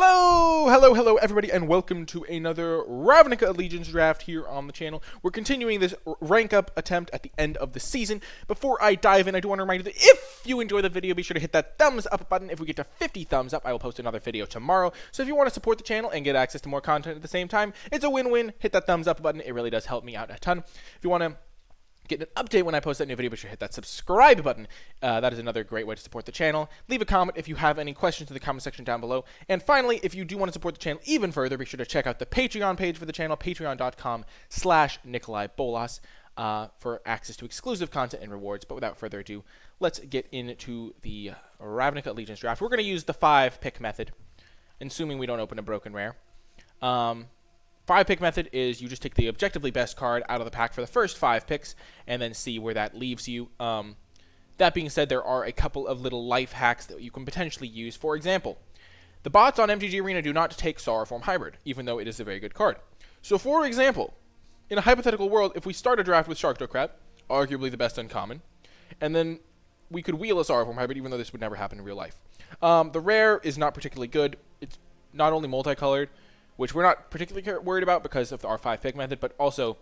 Hello, everybody, and welcome to another Ravnica Allegiance Draft here on the channel. We're continuing this rank up attempt at the end of the season. Before I dive in, I do want to remind you that if you enjoy the video, be sure to hit that thumbs up button. If we get to 50 thumbs up, I will post another video tomorrow. So if you want to support the channel and get access to more content at the same time, it's a win-win. Hit that thumbs up button. It really does help me out a ton. If you want to get an update when I post that new video, be sure to hit that subscribe button. That is another great way to support the channel. Leave a comment if you have any questions in the comment section down below. And finally, if you do want to support the channel even further, be sure to check out the Patreon page for the channel, patreon.com/NicolaiBolas, for access to exclusive content and rewards. But without further ado, let's get into the Ravnica Allegiance Draft. We're going to use the 5-pick method, assuming we don't open a broken rare. 5-pick method is you just take the objectively best card out of the pack for the first 5 picks and then see where that leaves you. That being said, there are a couple of little life hacks that you can potentially use. For example, the bots on MTG Arena do not take Sorrowform Hybrid, even though it is a very good card. So for example, in a hypothetical world, if we start a draft with Sharkdo Crab, arguably the best uncommon, and then we could wheel a Sorrowform Hybrid, even though this would never happen in real life. The rare is not particularly good. It's not only multicolored, which we're not particularly worried about because of our 5-pick method, but also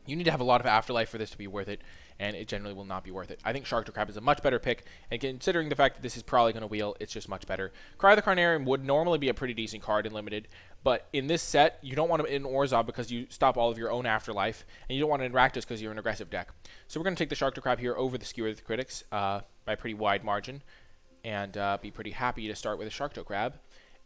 you need to have a lot of afterlife for this to be worth it, and it generally will not be worth it. I think Sharkdo Crab is a much better pick, and considering the fact that this is probably going to wheel, it's just much better. Cry the Carnarium would normally be a pretty decent card in Limited, but in this set, you don't want to in Orzhov because you stop all of your own afterlife, and you don't want to interact us because you're an aggressive deck. So we're going to take the Sharkdo Crab here over the Skewer the Critics by a pretty wide margin, and be pretty happy to start with a Sharkdo Crab.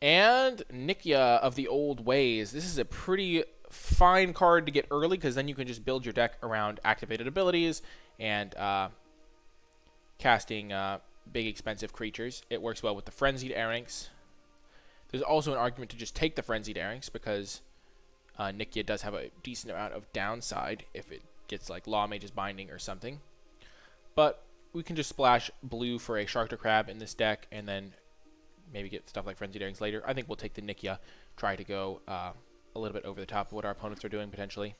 And Nikia of the Old Ways. This is a pretty fine card to get early because then you can just build your deck around activated abilities and casting big expensive creatures. It works well with the Frenzied Aranx. There's also an argument to just take the Frenzied Aranx because Nikia does have a decent amount of downside if it gets like Law Mage's Binding or something. But we can just splash blue for a Sharkdo Crab in this deck and then maybe get stuff like Frenzied Aranx later. I think we'll take the Nikia, try to go a little bit over the top of what our opponents are doing, potentially.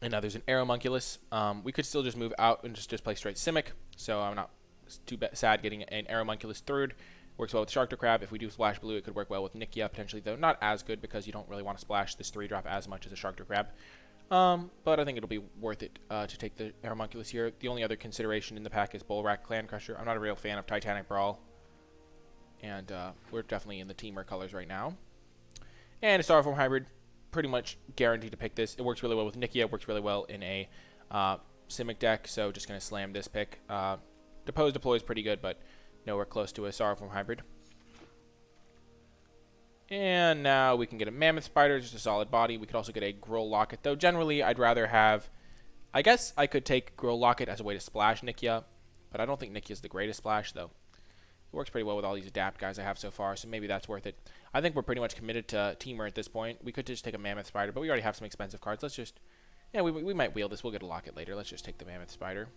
And now there's an Aeromunculus. We could still just move out and just play straight Simic, so I'm not too sad getting an Aeromunculus third. Works well with Sharkdo Crab. If we do splash blue, it could work well with Nikia, potentially, though not as good because you don't really want to splash this 3-drop as much as a Sharkdo Crab. But I think it'll be worth it to take the Aeromunculus here. The only other consideration in the pack is Bullrack Clan Crusher. I'm not a real fan of Titanic Brawl. And we're definitely in the Teamer colors right now. And a Sorrowform Hybrid, pretty much guaranteed to pick this. It works really well with Nikia. It works really well in a Simic deck. So just going to slam this pick. Depose Deploy is pretty good, but nowhere close to a Sorrowform Hybrid. And now we can get a Mammoth Spider, just a solid body. We could also get a Growl Locket, though generally I'd rather have... I guess I could take Growl Locket as a way to splash Nikia, but I don't think Nikia is the greatest splash, though. It works pretty well with all these adapt guys I have so far, so maybe that's worth it. I think we're pretty much committed to Teamer at this point. We could just take a Mammoth Spider, but we already have some expensive cards. Let's just... Yeah, we might wheel this. We'll get a Locket later. Let's just take the Mammoth Spider.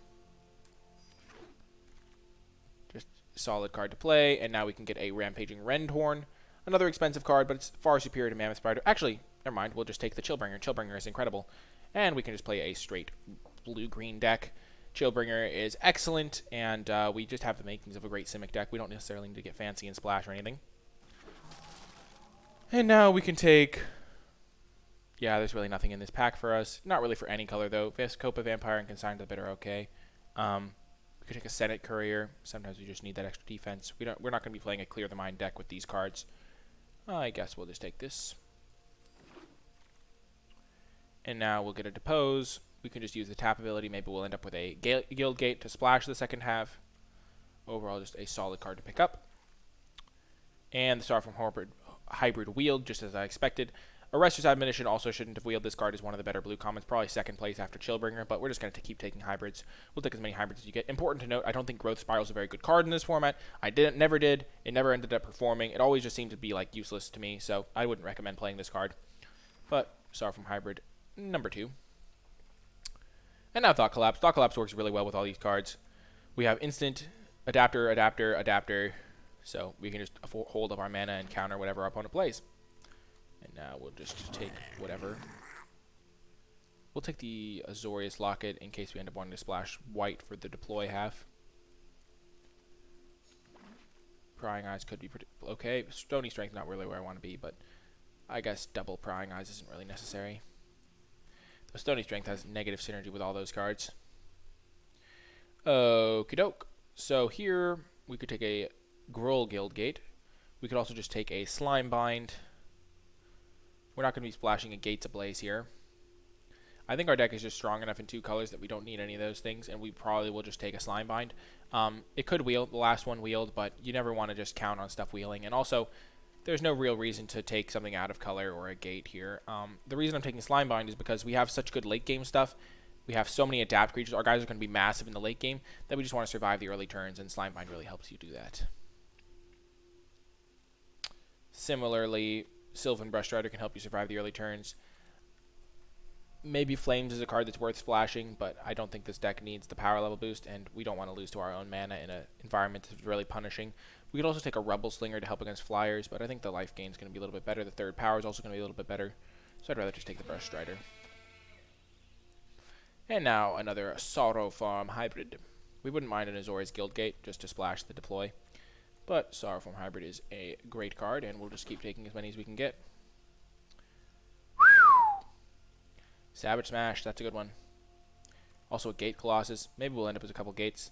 Just a solid card to play, and now we can get a Rampaging Rendhorn. Another expensive card, but it's far superior to Mammoth Spider. Actually, never mind. We'll just take the Chillbringer. Chillbringer is incredible. And we can just play a straight blue-green deck. Chillbringer is excellent, and we just have the makings of a great Simic deck. We don't necessarily need to get fancy and splash or anything. And now we can take... Yeah, there's really nothing in this pack for us. Not really for any color, though. Vescopa Vampire and Consign to the Bit are okay. We could take a Senate Courier. Sometimes we just need that extra defense. We're not going to be playing a Clear the Mind deck with these cards. I guess we'll just take this. And now we'll get a Depose. We can just use the tap ability. Maybe we'll end up with a Guild Gate to splash the second half. Overall, just a solid card to pick up. And the Sorrowform Hybrid wheeled, just as I expected. Arrester's Admonition also shouldn't have wheeled. This card is one of the better blue commons, probably second place after Chillbringer, but we're just going to keep taking hybrids. We'll take as many hybrids as you get. Important to note, I don't think Growth Spiral is a very good card in this format. Never did. It never ended up performing. It always just seemed to be like useless to me, so I wouldn't recommend playing this card. But Sorrowform Hybrid, number 2. And now Thought Collapse. Thought Collapse works really well with all these cards. We have instant, adapter, adapter, adapter. So we can just hold up our mana and counter whatever our opponent plays. And now we'll just take whatever. We'll take the Azorius Locket in case we end up wanting to splash white for the deploy half. Prying Eyes could be pretty okay. Stony Strength, not really where I want to be, but I guess double Prying Eyes isn't really necessary. The Stony Strength has negative synergy with all those cards. Okie doke. So here we could take a Gruul Guildgate. We could also just take a Slime Bind. We're not going to be splashing a Gates Ablaze here. I think our deck is just strong enough in 2 colors that we don't need any of those things, and we probably will just take a Slime Bind. It could wheel. The last one wheeled, but you never want to just count on stuff wheeling. And also, there's no real reason to take something out of color or a gate here. The reason I'm taking Slime Bind is because we have such good late game stuff. We have so many adapt creatures. Our guys are going to be massive in the late game that we just want to survive the early turns, and Slime Bind really helps you do that. Similarly, Sylvan Brush Strider can help you survive the early turns. Maybe Flames is a card that's worth splashing, but I don't think this deck needs the power level boost, and we don't want to lose to our own mana in an environment that's really punishing. We could also take a Rubble Slinger to help against flyers, but I think the life gain is going to be a little bit better. The third power is also going to be a little bit better, so I'd rather just take the Brush Strider. And now another Sorrow Farm Hybrid. We wouldn't mind an Azorius Guildgate just to splash the deploy, but Sorrow Farm Hybrid is a great card, and we'll just keep taking as many as we can get. Savage Smash, that's a good one. Also a Gate Colossus. Maybe we'll end up with a couple gates.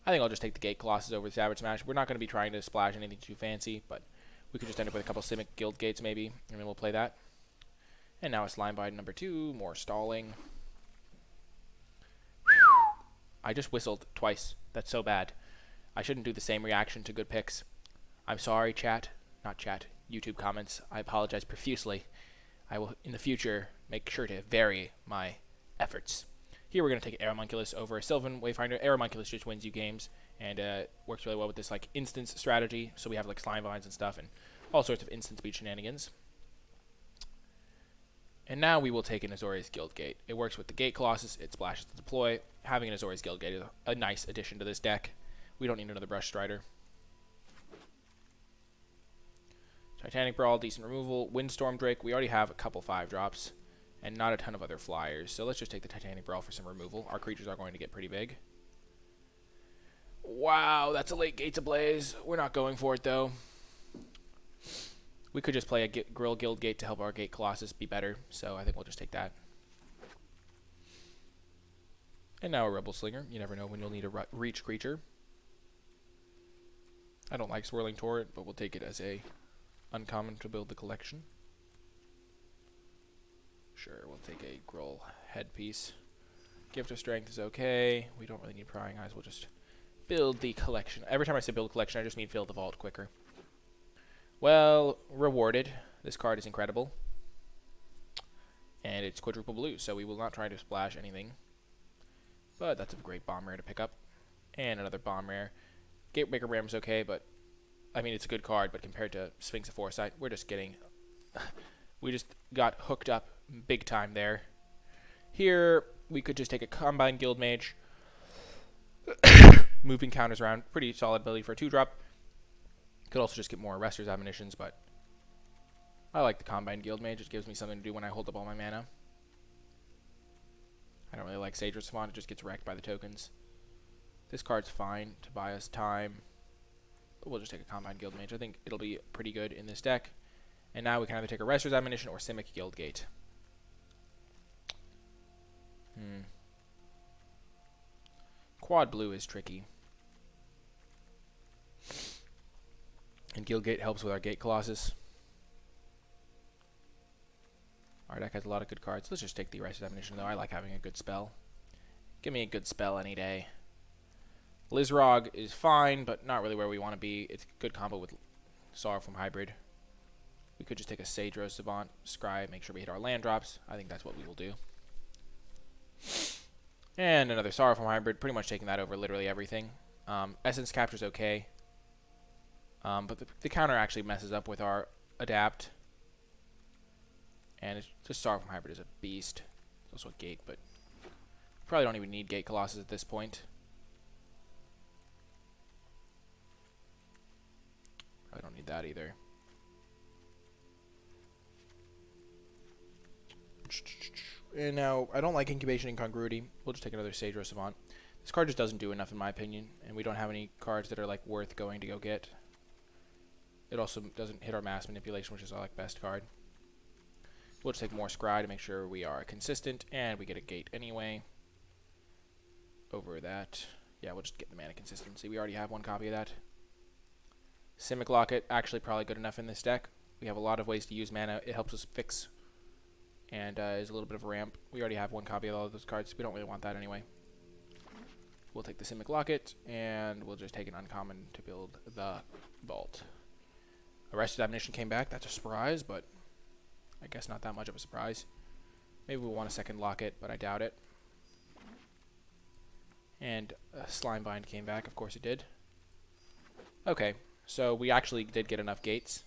I think I'll just take the Gate Colossus over the Savage Smash. We're not going to be trying to splash anything too fancy, but we could just end up with a couple Simic Guild Gates maybe, and then we'll play that. And now a Slime Bind number 2, more stalling. I just whistled twice. That's so bad. I shouldn't do the same reaction to good picks. I'm sorry, chat. Not chat. YouTube comments. I apologize profusely. I will, in the future, make sure to vary my efforts. Here we're going to take Aeromunculus over a Sylvan Wayfinder. Aeromunculus just wins you games, and works really well with this like instance strategy. So we have like Slime Vines and stuff, and all sorts of instant speed shenanigans. And now we will take an Azorius Guildgate. It works with the Gate Colossus. It splashes the deploy. Having an Azorius Guildgate is a nice addition to this deck. We don't need another Brush Strider. Titanic Brawl, decent removal. Windstorm Drake, we already have a couple 5-drops, and not a ton of other flyers, so let's just take the Titanic Brawl for some removal. Our creatures are going to get pretty big. Wow, that's a late Gates Ablaze. We're not going for it, though. We could just play a Gruul Guildgate to help our Gate Colossus be better, so I think we'll just take that. And now a Rebel Slinger. You never know when you'll need a reach creature. I don't like Swirling Torrent, but we'll take it as a uncommon to build the collection. Sure, we'll take a Gruul Headpiece. Gift of Strength is okay. We don't really need Prying Eyes. We'll just build the collection. Every time I say build collection, I just mean fill the vault quicker. Well, rewarded. This card is incredible. And it's quadruple blue, so we will not try to splash anything. But that's a great bomb rare to pick up. And another bomb rare. Gatebreaker Ram's okay, but I mean, it's a good card, but compared to Sphinx of Foresight, we're just getting... we just got hooked up big time there. Here, we could just take a Combine Guildmage. Moving counters around. Pretty solid ability for a 2-drop. Could also just get more Arrester's Admonitions, but I like the Combine Guildmage. It gives me something to do when I hold up all my mana. I don't really like Sage's Savant. It just gets wrecked by the tokens. This card's fine to buy us time. But we'll just take a Combine Guildmage. I think it'll be pretty good in this deck. And now we can either take Arrester's Admonition or Simic Guildgate. Quad blue is tricky. And Guildgate helps with our Gate Colossus. Our deck has a lot of good cards. Let's just take the Arrester's Admonition, though. I like having a good spell. Give me a good spell any day. Lizrog is fine, but not really where we want to be. It's a good combo with Sorrow from Hybrid. We could just take a Sage's Savant, Scry, make sure we hit our land drops. I think that's what we will do. And another Sorrow from Hybrid, pretty much taking that over literally everything. Essence Capture's okay. But the counter actually messes up with our Adapt. And it's just Sorrow from Hybrid is a beast. It's also a Gate, but probably don't even need Gate Colossus at this point. Probably don't need that either. And now, I don't like Incubation Incongruity. We'll just take another Sage's Savant. This card just doesn't do enough in my opinion, and we don't have any cards that are like worth going to go get. It also doesn't hit our mass manipulation, which is our like best card. We'll just take more scry to make sure we are consistent, and we get a gate anyway. Over that. Yeah, we'll just get the mana consistency. We already have one copy of that. Simic Locket, actually probably good enough in this deck. We have a lot of ways to use mana. It helps us fix and is a little bit of a ramp. We already have one copy of all of those cards. We don't really want that anyway. We'll take the Simic Locket, and we'll just take an uncommon to build the vault. Arrested Admonition came back. That's a surprise, but I guess not that much of a surprise. Maybe we'll want a second Locket, but I doubt it. And Slimebind came back. Of course it did. Okay, so we actually did get enough gates.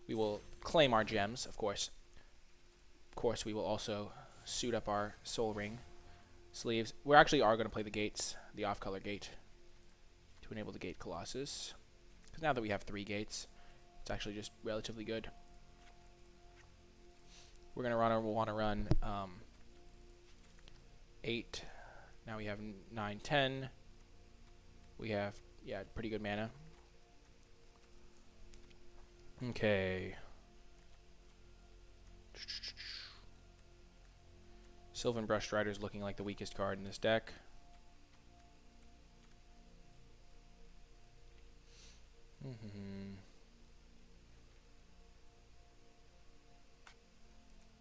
We will claim our gems, of course. Of course, we will also suit up our Soul Ring sleeves. We actually are going to play the gates, the off-color gate, to enable the Gate Colossus. Because now that we have 3 gates, it's actually just relatively good. We're going to want to run 8. Now we have 9, 10. We have, yeah, pretty good mana. Okay. Sylvan Brush Strider is looking like the weakest card in this deck.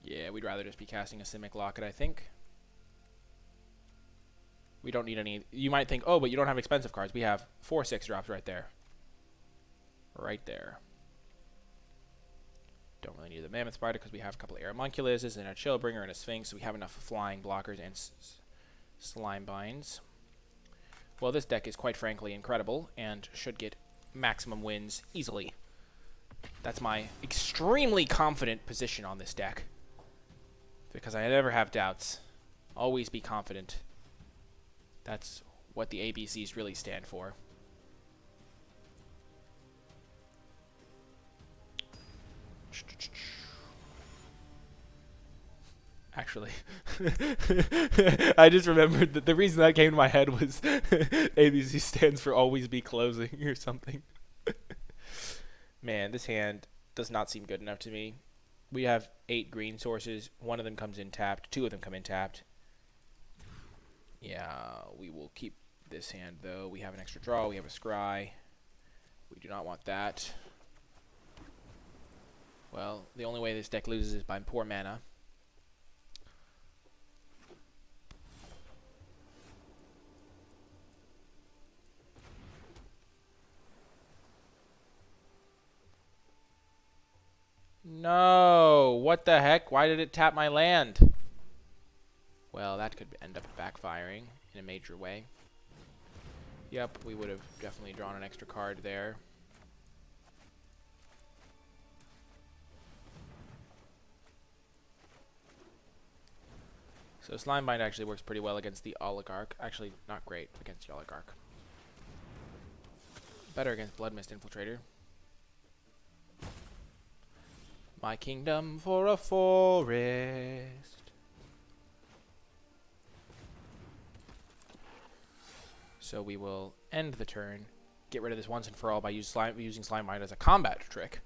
Yeah, we'd rather just be casting a Simic Locket, I think. We don't need any... You might think, oh, but you don't have expensive cards. We have 4 6-drops right there. Right there. Don't really need the Mammoth Spider because we have a couple of Aeromunculuses and a Chillbringer and a Sphinx, so we have enough flying blockers and slime binds. Well, this deck is quite frankly incredible and should get maximum wins easily. That's my extremely confident position on this deck. Because I never have doubts. Always be confident. That's what the ABCs really stand for. Actually, I just remembered that the reason that came to my head was ABC stands for always be closing or something. Man, this hand does not seem good enough to me. We have 8 green sources. 1 of them comes in tapped. 2 of them come in tapped. Yeah, we will keep this hand, though. We have an extra draw. We have a scry. We do not want that. Well, the only way this deck loses is by poor mana. No! What the heck? Why did it tap my land? Well, that could end up backfiring in a major way. Yep, we would have definitely drawn an extra card there. So Slimebind actually works pretty well against the Oligarch. Actually, not great against the Oligarch. Better against Bloodmist Infiltrator. My kingdom for a forest. So we will end the turn, get rid of this once and for all by using Slimebind as a combat trick.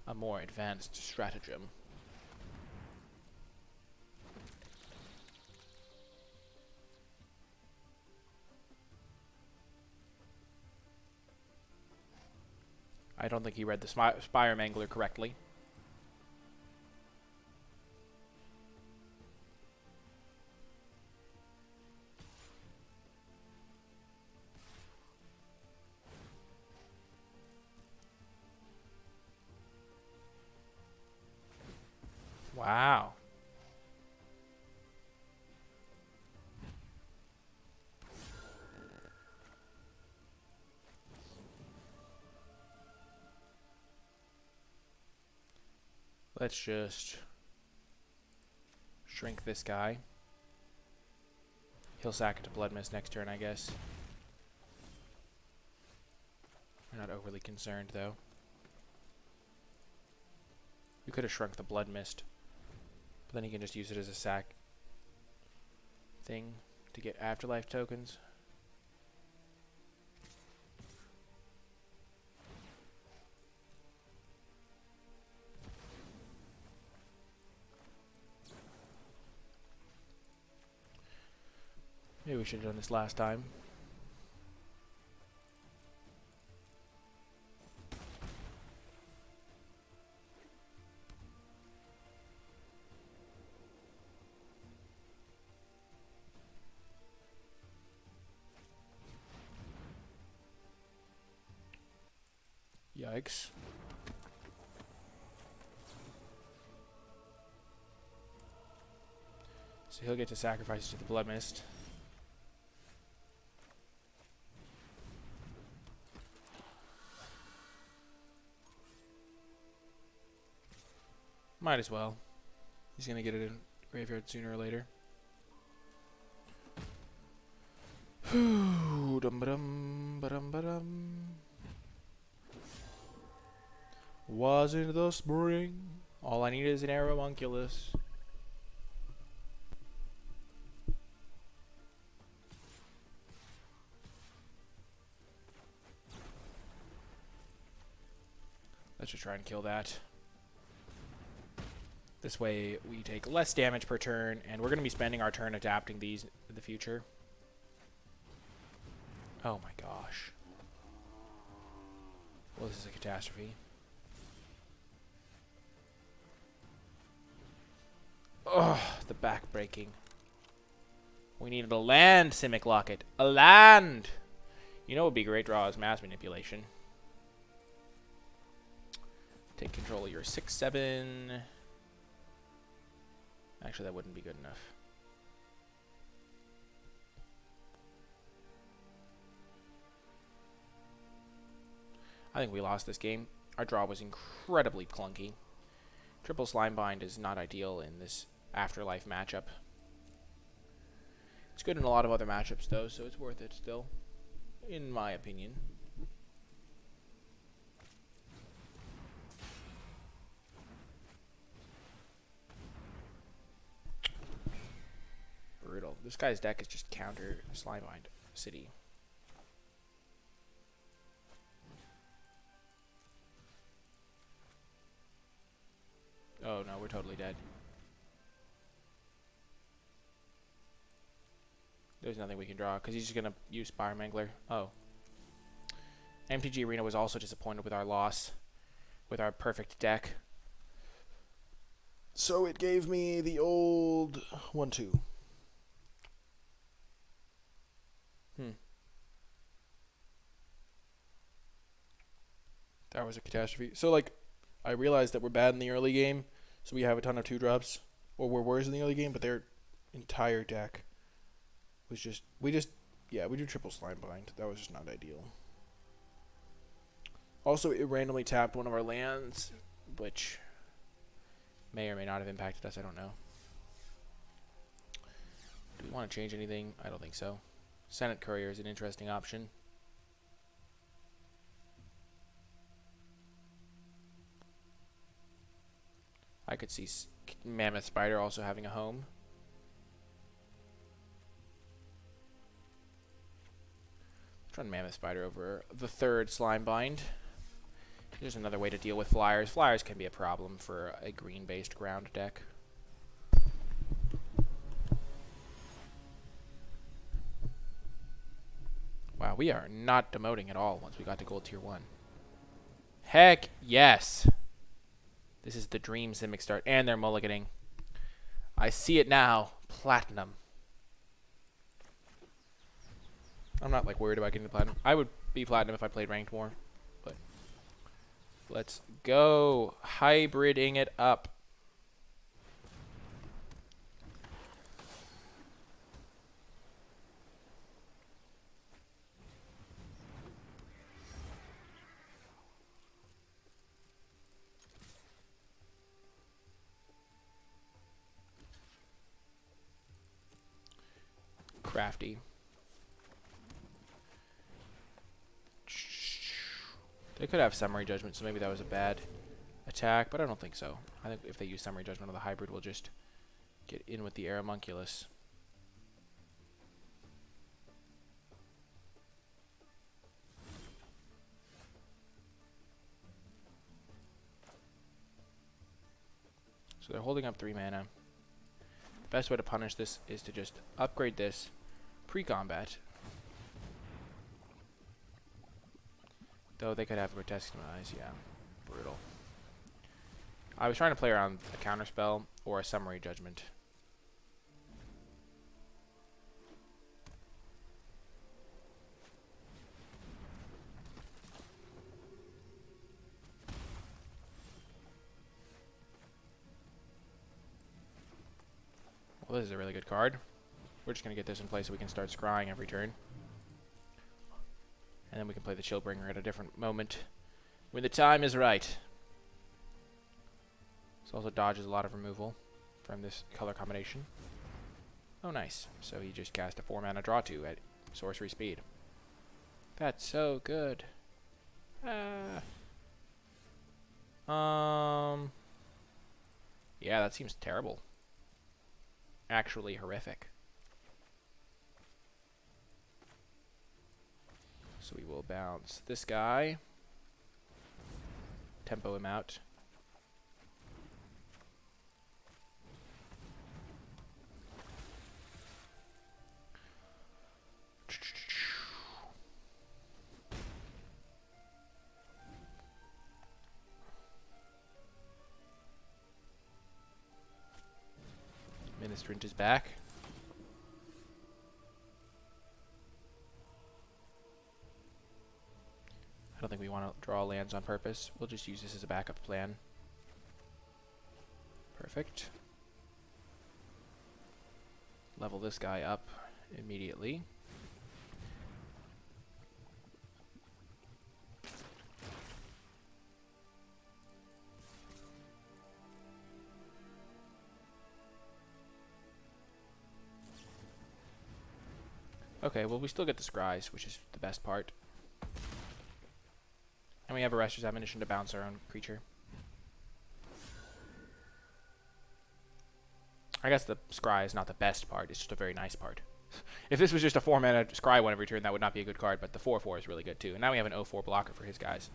A more advanced stratagem. I don't think he read the Spire Mangler correctly. Wow. Let's just shrink this guy. He'll sack it to Bloodmist next turn, I guess. We're not overly concerned, though. We could have shrunk the Bloodmist, but then he can just use it as a sack thing to get afterlife tokens. Maybe we should have done this last time. Yikes. So he'll get to sacrifice to the Blood Mist. Might as well. He's going to get it in graveyard sooner or later. Wasn't the spring. All I need is an Aeromunculus. Let's just try and kill that. This way we take less damage per turn, and we're going to be spending our turn adapting these in the future. Oh my gosh. Well, this is a catastrophe. Ugh, the back breaking. We needed a land, Simic Locket. A land! You know what would be a great draw is Mass Manipulation. Take control of your 6/7. Actually, that wouldn't be good enough. I think we lost this game. Our draw was incredibly clunky. Triple Slime Bind is not ideal in this Afterlife matchup. It's good in a lot of other matchups, though, so it's worth it still, in my opinion. Brutal. This guy's deck is just counter Slime Bind City. Oh no, we're totally dead. There's nothing we can draw because he's just gonna use Spire Mangler. Oh. MTG Arena was also disappointed with our loss, with our perfect deck. So it gave me the old 1/2. That was a catastrophe. So, like, I realized that we're bad in the early game, so we have a ton of 2-drops, or we're worse in the early game, but their entire deck was just, we do triple Slime Bind. That was just not ideal. Also, it randomly tapped one of our lands, which may or may not have impacted us. I don't know. Do we want to change anything? I don't think so. Senate Courier is an interesting option. I could see Mammoth Spider also having a home. Let's run Mammoth Spider over the 3rd Slime Bind. There's another way to deal with flyers. Flyers can be a problem for a green-based ground deck. Wow, we are not demoting at all once we got to Gold Tier 1. Heck yes! This is the dream Simic start, and they're mulliganing. I see it now. Platinum. I'm not, like, worried about getting the platinum. I would be platinum if I played ranked more. But let's go. Hybriding it up. Crafty. They could have Summary Judgment, so maybe that was a bad attack, but I don't think so. I think if they use Summary Judgment on the hybrid, we'll just get in with the Aeromunculus. So they're holding up 3 mana. The best way to punish this is to just upgrade this, pre-combat. Though they could have Grotesque Demise, yeah. Brutal. I was trying to play around a counterspell or a Summary Judgment. Well, this is a really good card. We're just going to get this in place so we can start scrying every turn. And then we can play the Chillbringer at a different moment when the time is right. This also dodges a lot of removal from this color combination. Oh, nice. So he just cast a 4-mana draw 2 at sorcery speed. That's so good. Yeah, that seems terrible. Actually horrific. So we will bounce this guy. Tempo him out. Ministrant is back. I don't think we want to draw lands on purpose. We'll just use this as a backup plan. Perfect. Level this guy up immediately. Okay, well, we still get the scries, which is the best part. And we have Arrester's Admonition to bounce our own creature. I guess the scry is not the best part, it's just a very nice part. If this was just a 4-mana scry one every turn, that would not be a good card, but the 4/4 is really good too. And now we have an 0/4 blocker for his guys.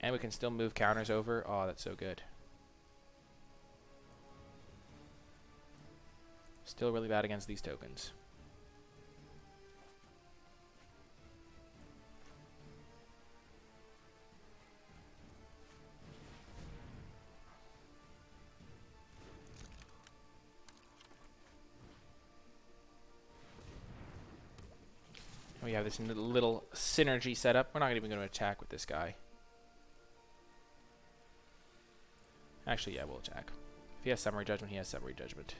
And we can still move counters over. Oh, that's so good. Still really bad against these tokens. We have this little synergy set up. We're not even going to attack with this guy. Actually, yeah, we'll attack. If he has Summary Judgment, he has Summary Judgment.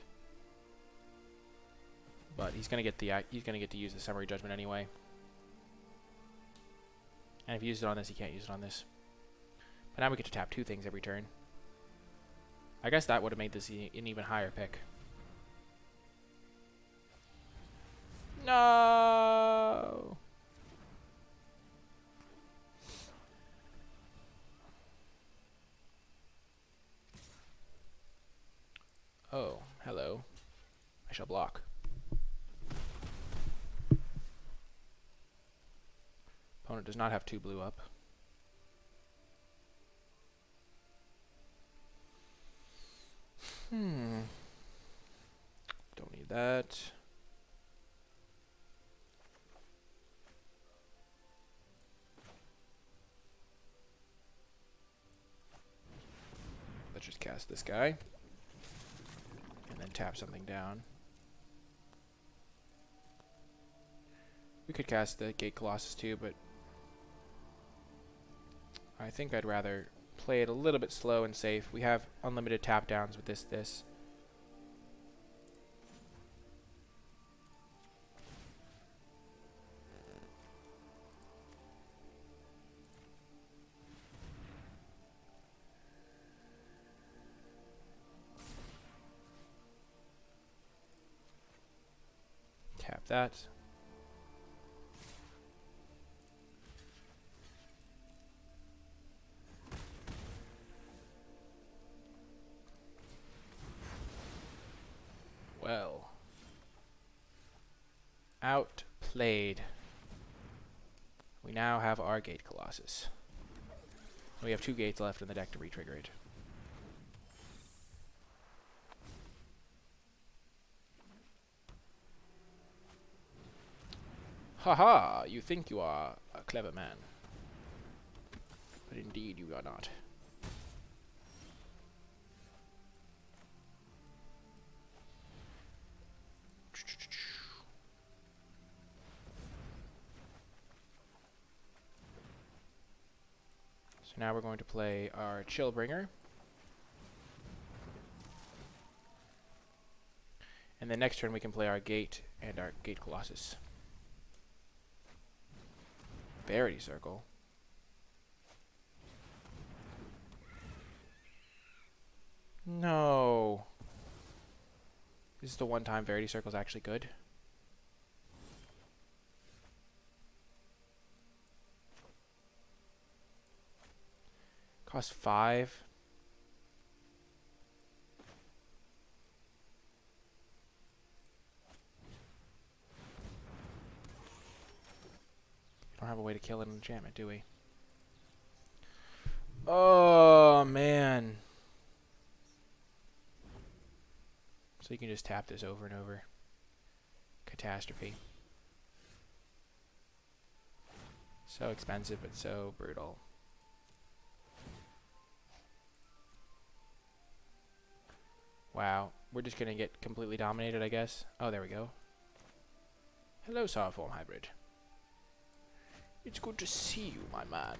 But he's going to get to use the Summary Judgment anyway. And if he uses it on this, he can't use it on this. But now we get to tap 2 things every turn. I guess that would have made this an even higher pick. No. Oh, hello. I shall block. Opponent does not have 2 blue up. Don't need that. Let's just cast this guy. And then tap something down. We could cast the Gate Colossus too, but I think I'd rather play it a little bit slow and safe. We have unlimited tap downs with this. Tap that. Well. Outplayed. We now have our Gate Colossus. We have 2 gates left in the deck to retrigger it. Haha, you think you are a clever man. But indeed you are not. So now we're going to play our Chillbringer. And then next turn we can play our Gate and our Gate Colossus. Verity Circle. No. This is the one time Verity Circle is actually good. Cost 5. Don't have a way to kill an enchantment, do we? Oh, man. So you can just tap this over and over. Catastrophe. So expensive, but so brutal. Wow. We're just going to get completely dominated, I guess. Oh, there we go. Hello, Sourform Hybrid. It's good to see you, my man.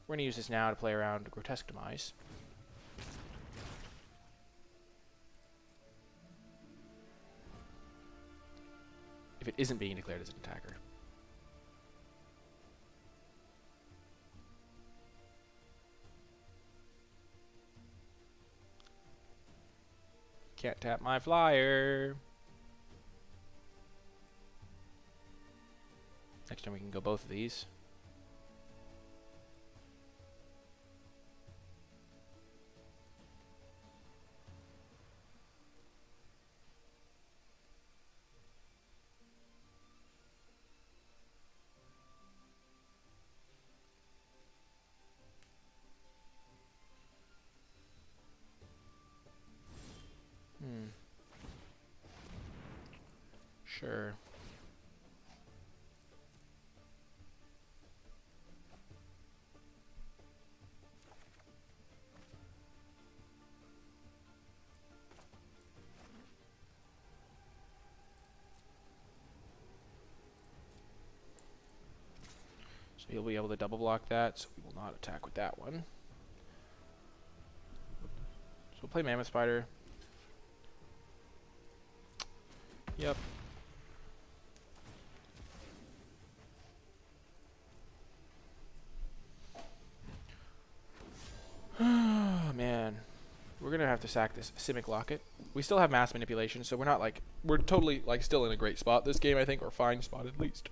We're going to use this now to play around Grotesque Demise. If it isn't being declared as an attacker. Can't tap my flyer. Next time we can go both of these. Sure. So you'll be able to double block that, so we will not attack with that one. So we'll play Mammoth Spider. Yep. Man. We're gonna have to sack this Simic Locket. We still have mass manipulation, so we're not like, we're totally like still in a great spot this game, I think, or fine spot at least.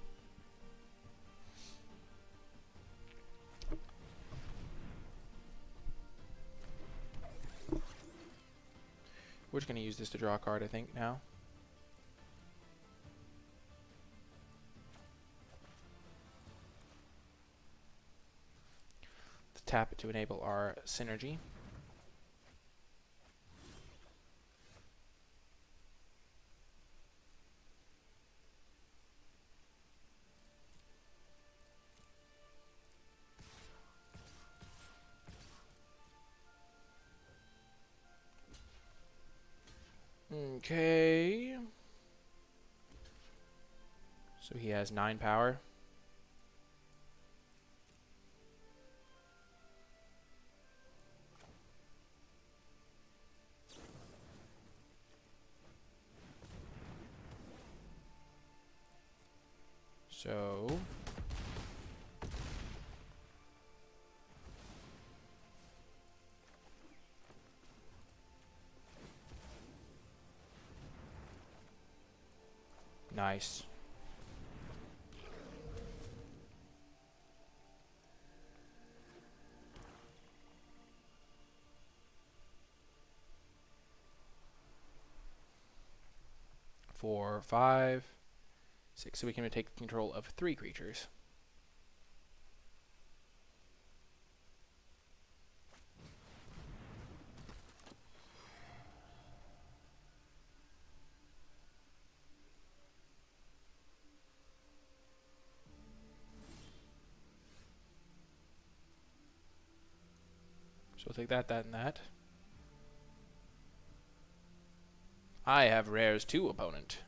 We're just gonna use this to draw a card, I think, now. Let's tap it to enable our synergy. Okay. So he has 9 power. So nice. Four, 5, 6. So we can take control of 3 creatures. So we'll take that, that, and that. I have rares too, opponent.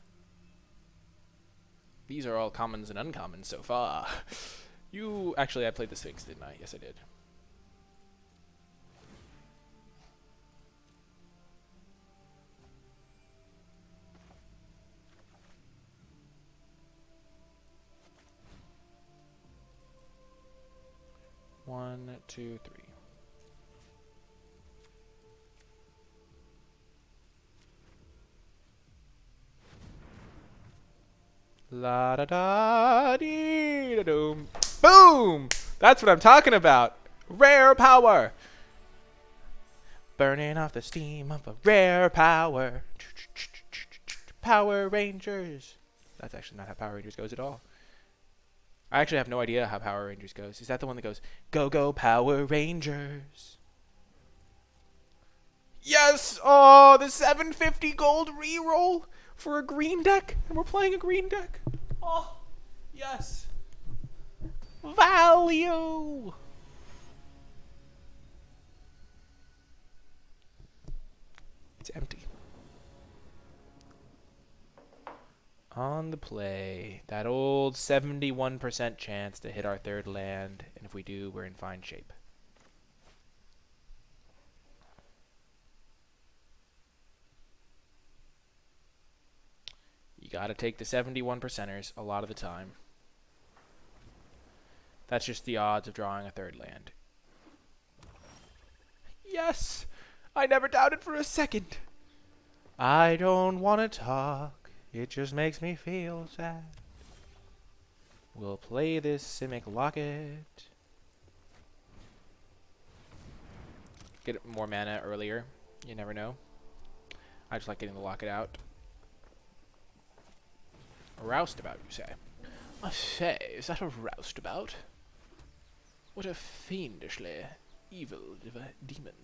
These are all commons and uncommons so far. You... Actually, I played the Sphinx, didn't I? Yes, I did. One, two, three. La da da dee da doom. Boom! That's what I'm talking about. Rare power. Burning off the steam of a rare power. Power Rangers. That's actually not how Power Rangers goes at all. I actually have no idea how Power Rangers goes. Is that the one that goes, go, go, Power Rangers? Yes! Oh, the 750 gold reroll for a green deck. And we're playing a green deck. Oh, yes. Value! It's empty. On the play, that old 71% chance to hit our third land, and if we do, we're in fine shape. You gotta take the 71%ers a lot of the time. That's just the odds of drawing a third land. Yes! I never doubted for a second. I don't want to talk. It just makes me feel sad. We'll play this Simic Locket. Get more mana earlier. You never know. I just like getting the Locket out. A roustabout, you say? I say, is that a roustabout? What a fiendishly evil demon.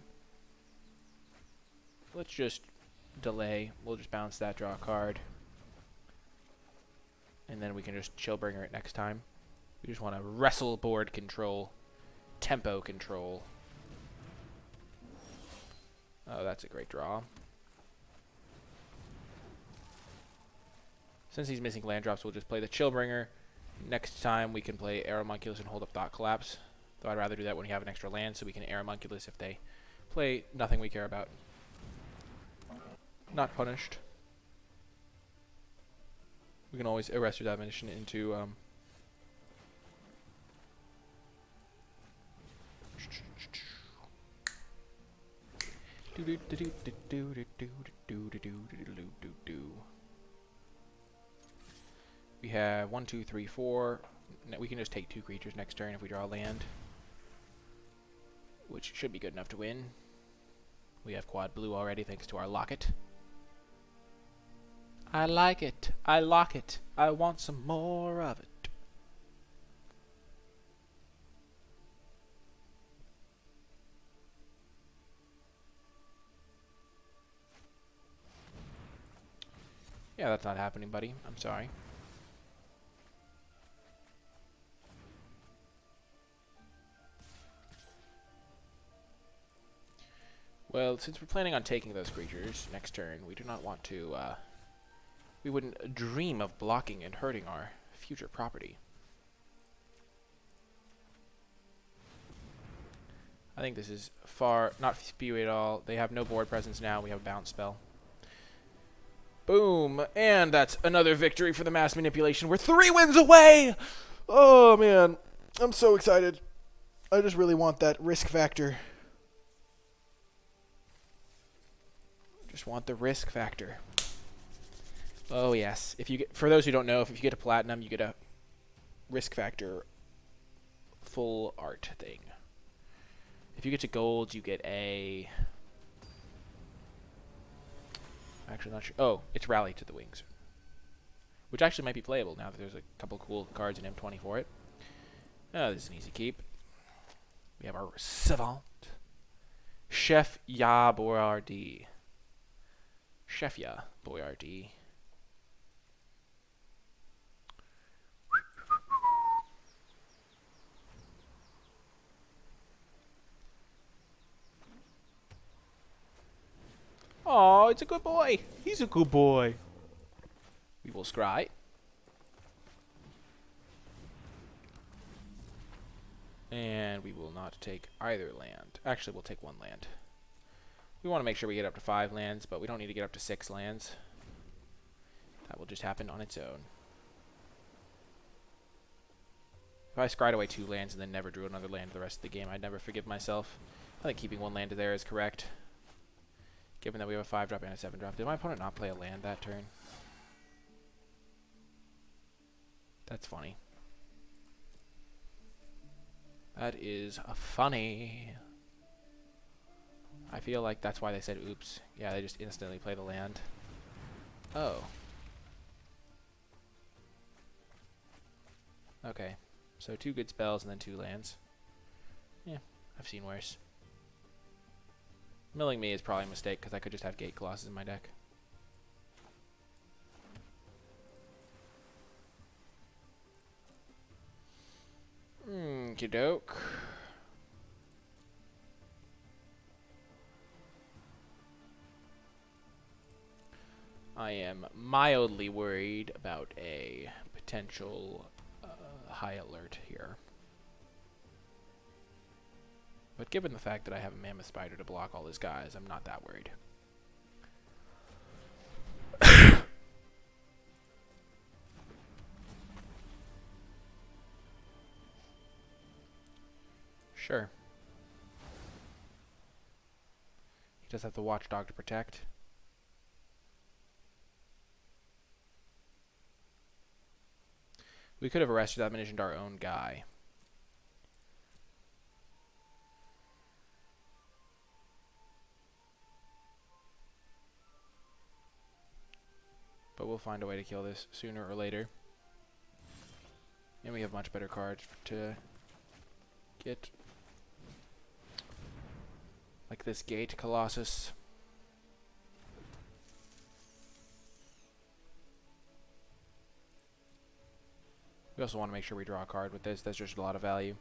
Let's just delay. We'll just bounce that, draw a card. And then we can just Chillbringer it next time. We just want to wrestle board control. Tempo control. Oh, that's a great draw. Since he's missing land drops, we'll just play the Chillbringer. Next time we can play Aeromunculus and hold up Thought Collapse. Though I'd rather do that when we have an extra land so we can Aeromunculus if they play nothing we care about. Not punished. We can always arrest your dimension into we have 1, 2, 3, 4. We can just take 2 creatures next turn if we draw a land, which should be good enough to win. We have quad blue already thanks to our Locket. I like it. I lock it. I want some more of it. Yeah, that's not happening, buddy. I'm sorry. Well, since we're planning on taking those creatures next turn, we do not want to, we wouldn't dream of blocking and hurting our future property. I think this is far, not spewy at all. They have no board presence now. We have a bounce spell. Boom! And that's another victory for the mass manipulation. We're 3 wins away! Oh, man. I'm so excited. I just really want that risk factor. Just want the risk factor. Oh yes. If you get, for those who don't know, if you get a platinum, you get a risk factor full art thing. If you get to gold, you get a... Actually, not sure. Oh, it's Rally to the Wings, which actually might be playable now that there's a couple cool cards in M20 for it. Oh, this is an easy keep. We have our Savant, Chef Ya Boyardee. Chef Ya Boyardee. Oh, it's a good boy. He's a good boy. We will scry. And we will not take either land. Actually, we'll take one land. We want to make sure we get up to 5 lands, but we don't need to get up to 6 lands. That will just happen on its own. If I scryed away 2 lands and then never drew another land the rest of the game, I'd never forgive myself. I think keeping 1 land there is correct. Given that we have a 5-drop and a 7-drop. Did my opponent not play a land that turn? That's funny. That is funny. I feel like that's why they said oops. Yeah, they just instantly play the land. Oh. Okay. So 2 good spells and then 2 lands. Yeah, I've seen worse. Milling me is probably a mistake because I could just have Gate Colossus in my deck. Okey-doke. I am mildly worried about a potential high alert here. But given the fact that I have a Mammoth Spider to block all his guys, I'm not that worried. Sure. He does have the Watchdog to protect. We could have arrested that mentioned our own guy. But we'll find a way to kill this sooner or later. And we have much better cards to get. Like this Gate Colossus. We also want to make sure we draw a card with this. That's just a lot of value.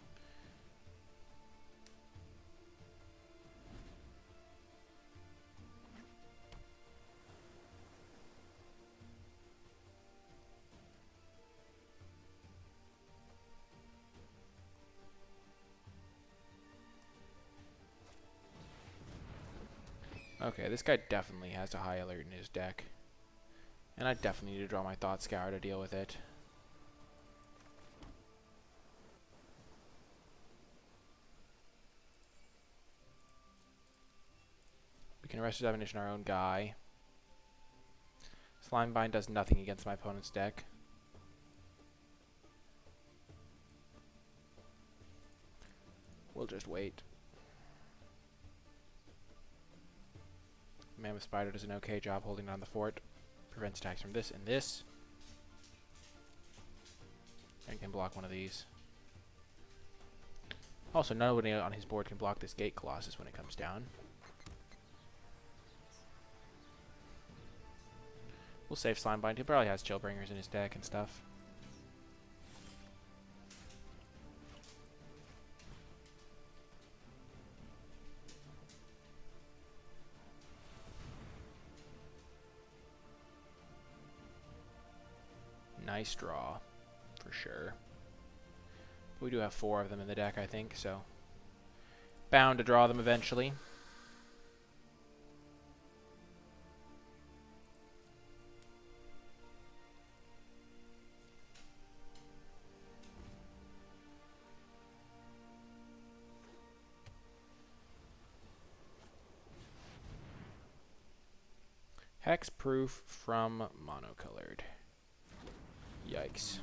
Okay, this guy definitely has a high alert in his deck. And I definitely need to draw my Thought Scour to deal with it. We can arrest his ammunition our own guy. Slimebind does nothing against my opponent's deck. We'll just wait. Mammoth Spider does an okay job holding down the fort. Prevents attacks from this and this. And can block one of these. Also, nobody on his board can block this Gate Colossus when it comes down. We'll save Slimebind. He probably has Chillbringers in his deck and stuff. Nice draw, for sure. We do have 4 of them in the deck, I think, so bound to draw them eventually. Hexproof from monocolored. Yikes.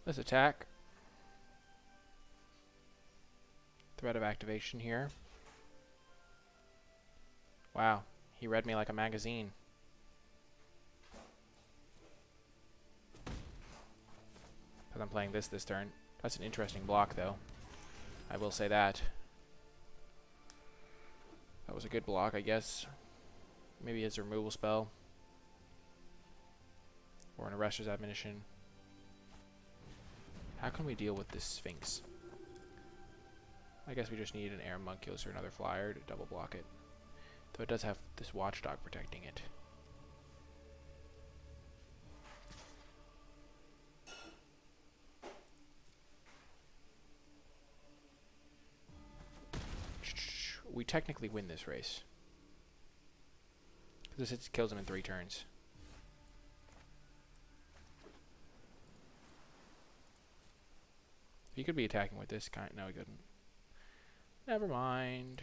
Let's attack. Threat of activation here. Wow, he read me like a magazine. Because I'm playing this turn. That's an interesting block, though. I will say that. was a good block, I guess. Maybe it's a removal spell. Or an Arrester's Admonition. How can we deal with this Sphinx? I guess we just need an Arambuncula's or another flyer to double block it. Though it does have this Watchdog protecting it. We technically win this race. This kills him in 3 turns. He could be attacking with this kind. No, he couldn't. Never mind.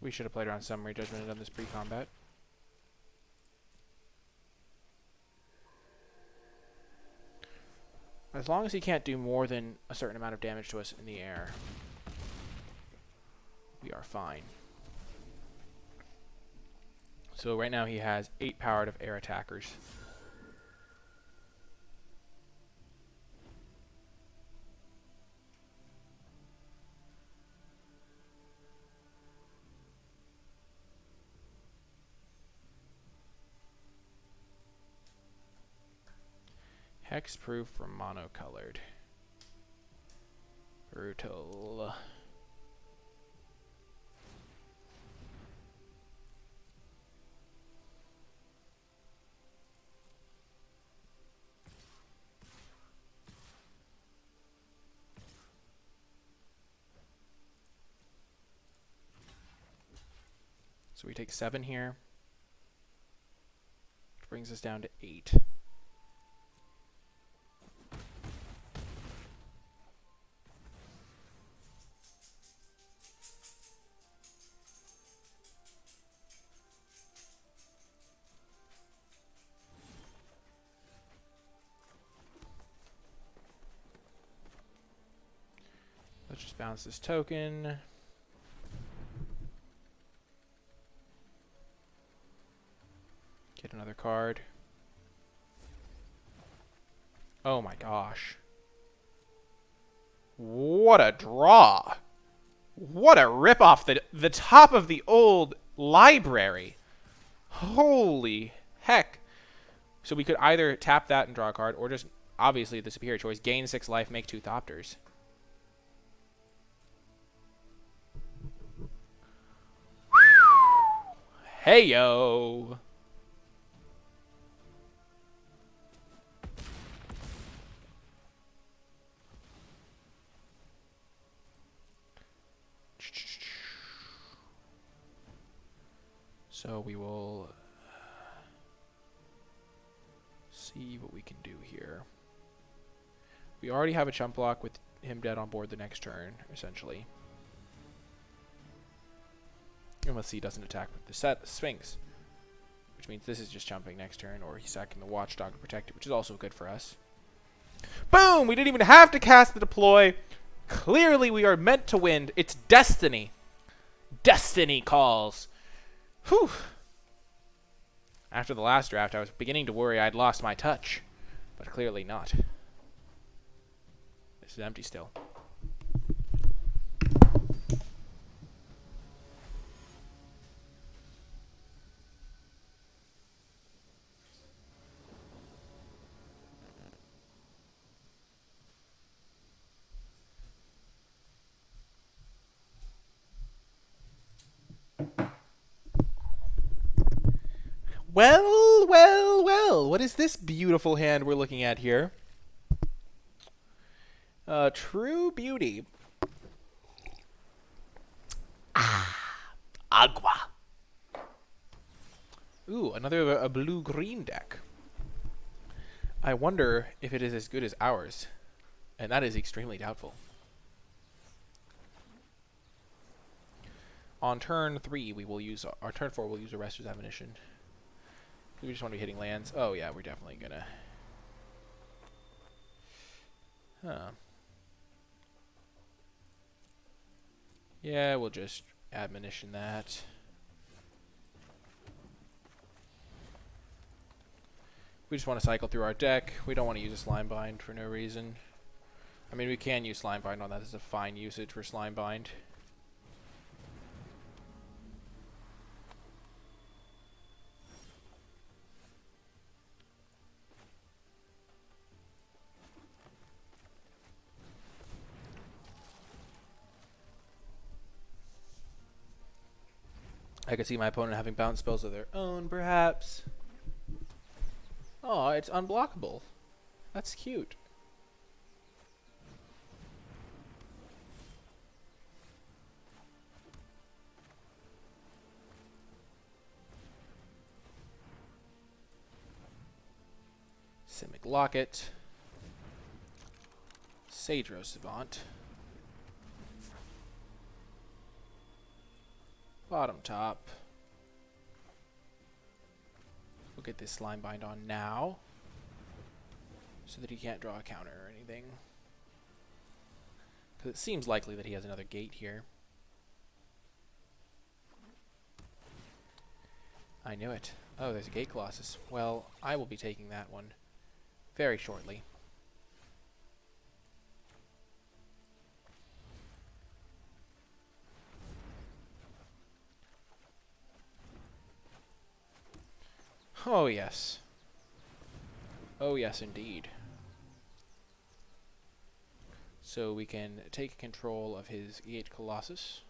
We should have played around Summary Judgment and done this pre-combat. As long as he can't do more than a certain amount of damage to us in the air, we are fine. So right now he has 8 powered of air attackers. Hexproof for monocolored. Brutal. So we take 7 here, which brings us down to 8. Let's just bounce this token. Get another card. Oh my gosh. What a draw. What a rip off the top of the old library. Holy heck. So we could either tap that and draw a card, or just, obviously, the superior choice, gain 6 life, make 2 Thopters. Hey yo. So we will see what we can do here. We already have a chump block with him dead on board the next turn, essentially. Unless he doesn't attack with the Sphinx. Which means this is just chumping next turn, or he's sacking the Watchdog to protect it, which is also good for us. Boom! We didn't even have to cast the deploy. Clearly we are meant to win. It's destiny. Destiny calls. Whew. After the last draft, I was beginning to worry I'd lost my touch. But clearly not. This is empty still. Well, well, well. What is this beautiful hand we're looking at here? True beauty. Agua. Ooh, another a blue-green deck. I wonder if it is as good as ours. And that is extremely doubtful. On turn 3, we will use... Our turn 4, we'll use Arrester's Admonition. We just want to be hitting lands. Oh, yeah, we're definitely gonna... Huh. Yeah, we'll just admonition that. We just want to cycle through our deck. We don't want to use a Slime Bind for no reason. I mean, we can use Slime Bind on that. This is a fine usage for Slime Bind. I could see my opponent having bounce spells of their own, perhaps. Oh, it's unblockable. That's cute. Simic Locket. Sagro Savant. Bottom top. We'll get this Slime Bind on now, so that he can't draw a counter or anything. Because it seems likely that he has another gate here. I knew it. Oh, there's a Gate Colossus. Well, I will be taking that one very shortly. Oh, yes. Oh, yes, indeed. So we can take control of his Gate Colossus.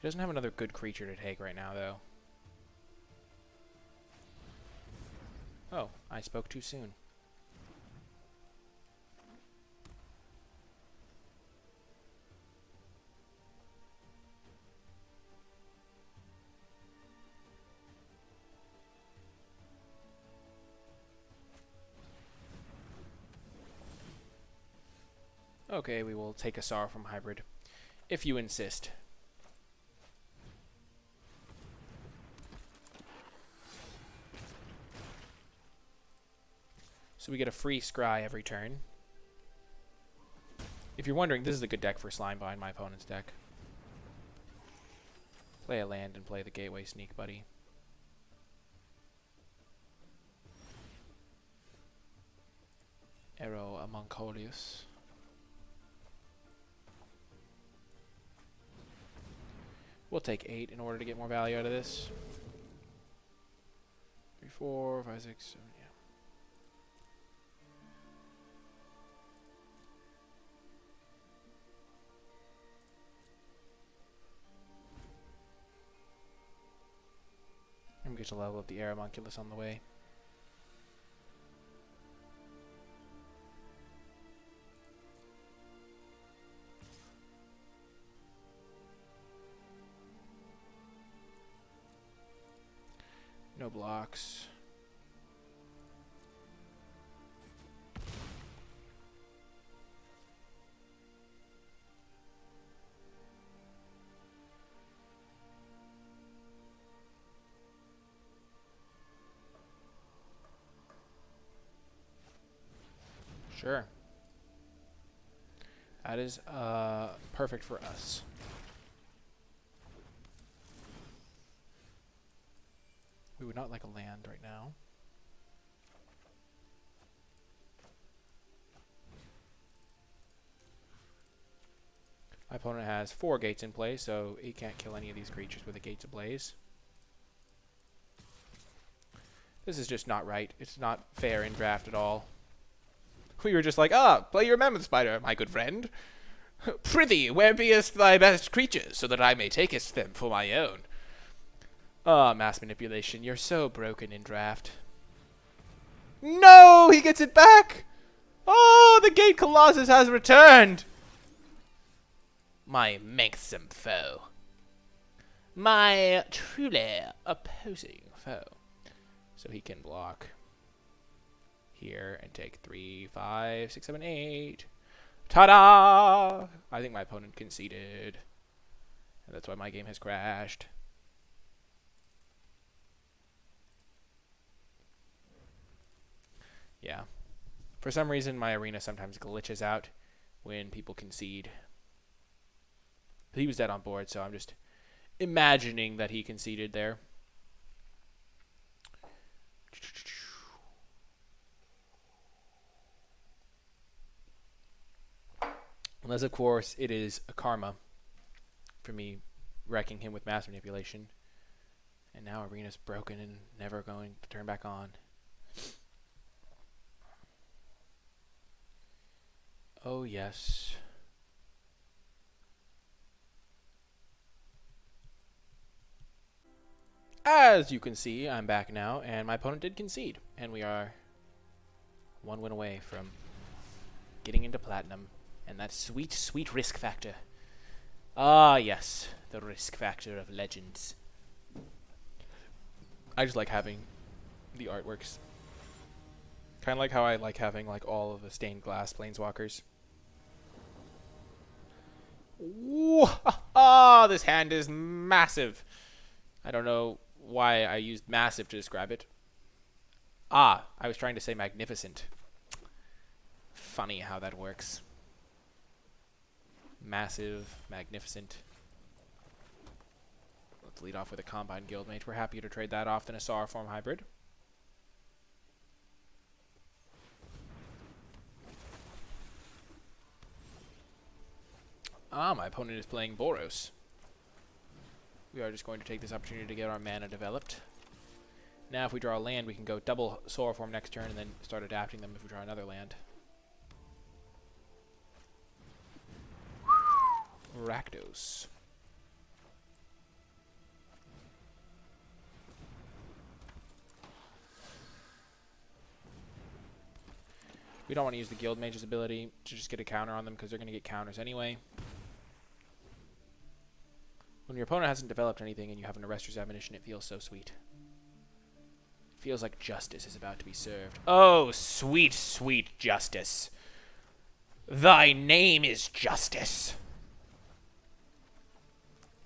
He doesn't have another good creature to take right now, though. Oh, I spoke too soon. Okay, we will take a Sorrow from Hybrid, if you insist. So we get a free Scry every turn. If you're wondering, this is a good deck for Slime Bind, my opponent's deck. Play a land and play the Gateway Sneak Buddy. Arrow Amoncolius. We'll take 8 in order to get more value out of this. 3, 4, 5, 6, 7, yeah. I'm going to level up the Arrow Amoncolius on the way. No blocks. Sure. That is perfect for us. We would not like a land right now. My opponent has 4 gates in play, so he can't kill any of these creatures with the gates ablaze. This is just not right. It's not fair in draft at all. We were just like, play your Mammoth Spider, my good friend. Prithee, where beest thy best creatures, so that I may takest them for my own? Mass manipulation. You're so broken in draft. No! He gets it back! Oh, the Gate Colossus has returned! My manxome foe. My truly opposing foe. So he can block here and take 3, 5, 6, 7, 8. Ta-da! I think my opponent conceded. And that's why my game has crashed. Yeah. For some reason, my arena sometimes glitches out when people concede. He was dead on board, so I'm just imagining that he conceded there. Unless, of course, it is a karma for me wrecking him with mass manipulation. And now arena's broken and never going to turn back on. Oh, yes. As you can see, I'm back now, and my opponent did concede. And we are one win away from getting into platinum. And that sweet, sweet risk factor. Ah, yes. The risk factor of Legends. I just like having the artworks. Kind of like how I like having like all of the stained glass planeswalkers. Ah, this hand is massive. I don't know why I used massive to describe it. Ah, I was trying to say magnificent. Funny how that works. Massive, magnificent. Let's lead off with a Combine Guildmage. We're happier to trade that off than a Sauroform hybrid. Ah, my opponent is playing Boros. We are just going to take this opportunity to get our mana developed. Now if we draw a land, we can go double Sauroform next turn and then start adapting them if we draw another land. Rakdos. We don't want to use the Guildmage's ability to just get a counter on them because they're going to get counters anyway. When your opponent hasn't developed anything and you have an Arrester's Admonition, it feels so sweet. It feels like justice is about to be served. Oh, sweet, sweet justice. Thy name is Justice.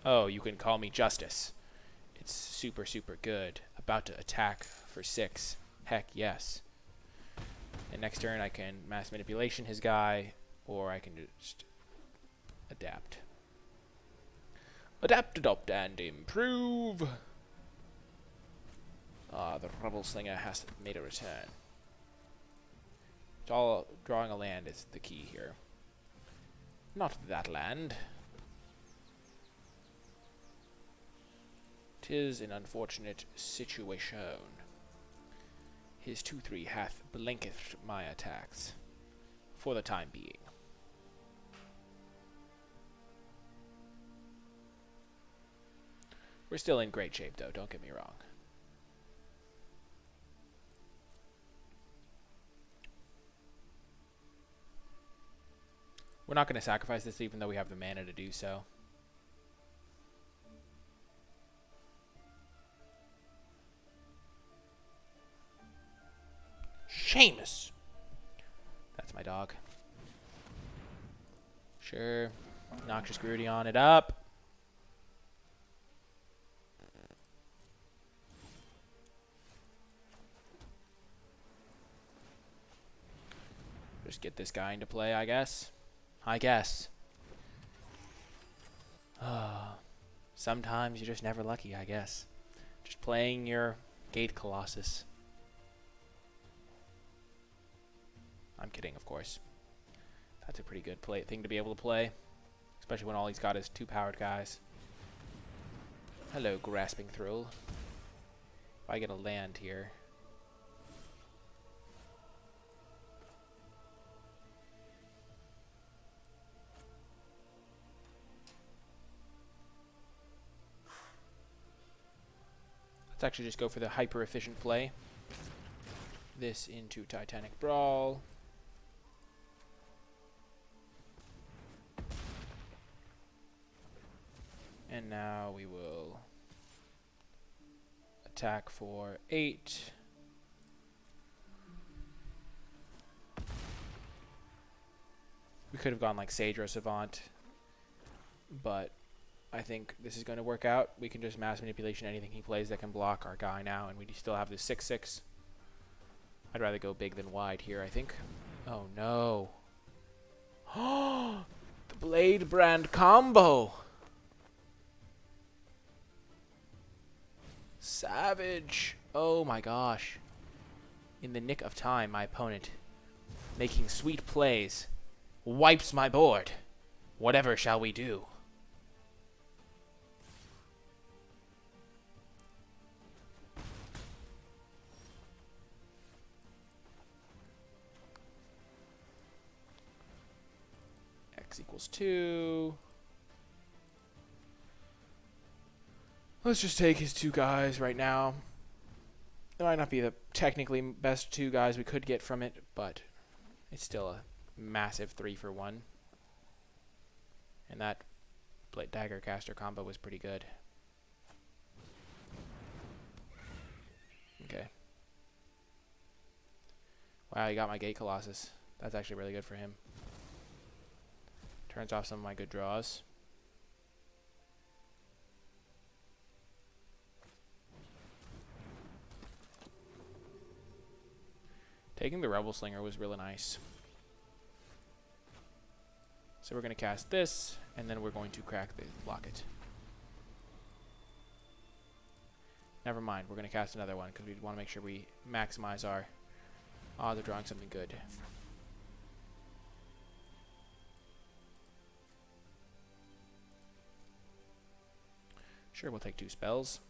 Oh, you can call me Justice. It's super, super good. About to attack for 6. Heck yes. And next turn I can Mass Manipulation his guy, or I can just adapt. Adapt, adopt, and improve. Ah, the Rubble Slinger has made a return. It's all drawing a land is the key here. Not that land. 'Tis an unfortunate situation. His 2/3 hath blanketh my attacks, for the time being. We're still in great shape, though, don't get me wrong. We're not going to sacrifice this even though we have the mana to do so. Seamus! That's my dog. Sure. Noxious Grudy on it up. Just get this guy into play, I guess. Sometimes you're just never lucky, I guess. Just playing your Gate Colossus. I'm kidding, of course. That's a pretty good thing to be able to play. Especially when all he's got is 2 powered guys. Hello, Grasping Thrill. If I get a land here. Let's actually just go for the hyper-efficient play. This into Titanic Brawl. And now we will attack for 8. We could have gone like Sagro Savant, but I think this is going to work out. We can just Mass Manipulation anything he plays that can block our guy now, and we still have this 6/6. I'd rather go big than wide here, I think. Oh, no. Oh, the Blade Brand combo. Savage. Oh, my gosh. In the nick of time, my opponent, making sweet plays, wipes my board. Whatever shall we do? X equals 2. Let's just take his 2 guys right now. It might not be the technically best 2 guys we could get from it, but it's still a massive 3 for 1. And that Dagger Caster combo was pretty good. Okay. Wow, he got my Gate Colossus. That's actually really good for him. Turns off some of my good draws. Taking the Rebel Slinger was really nice. So we're going to cast this, and then we're going to crack the Locket. Never mind, we're going to cast another one, because we want to make sure we maximize our odds of drawing something good. Sure, we'll take 2 spells.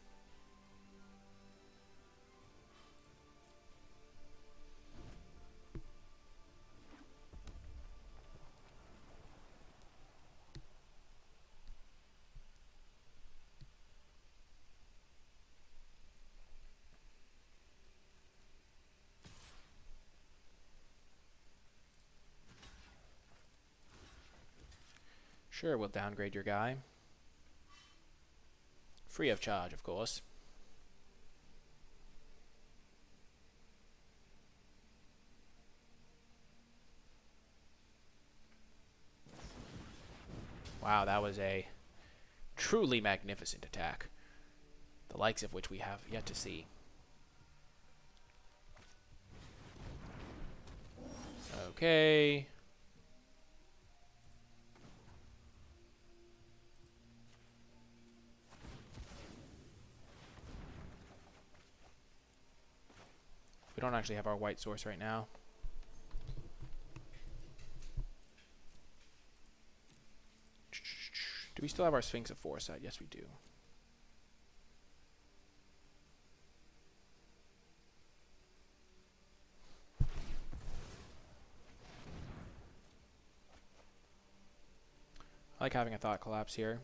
Sure, we'll downgrade your guy. Free of charge, of course. Wow, that was a truly magnificent attack. The likes of which we have yet to see. Okay. We don't actually have our white source right now. Do we still have our Sphinx of Foresight? Yes, we do. I like having a Thought Collapse here.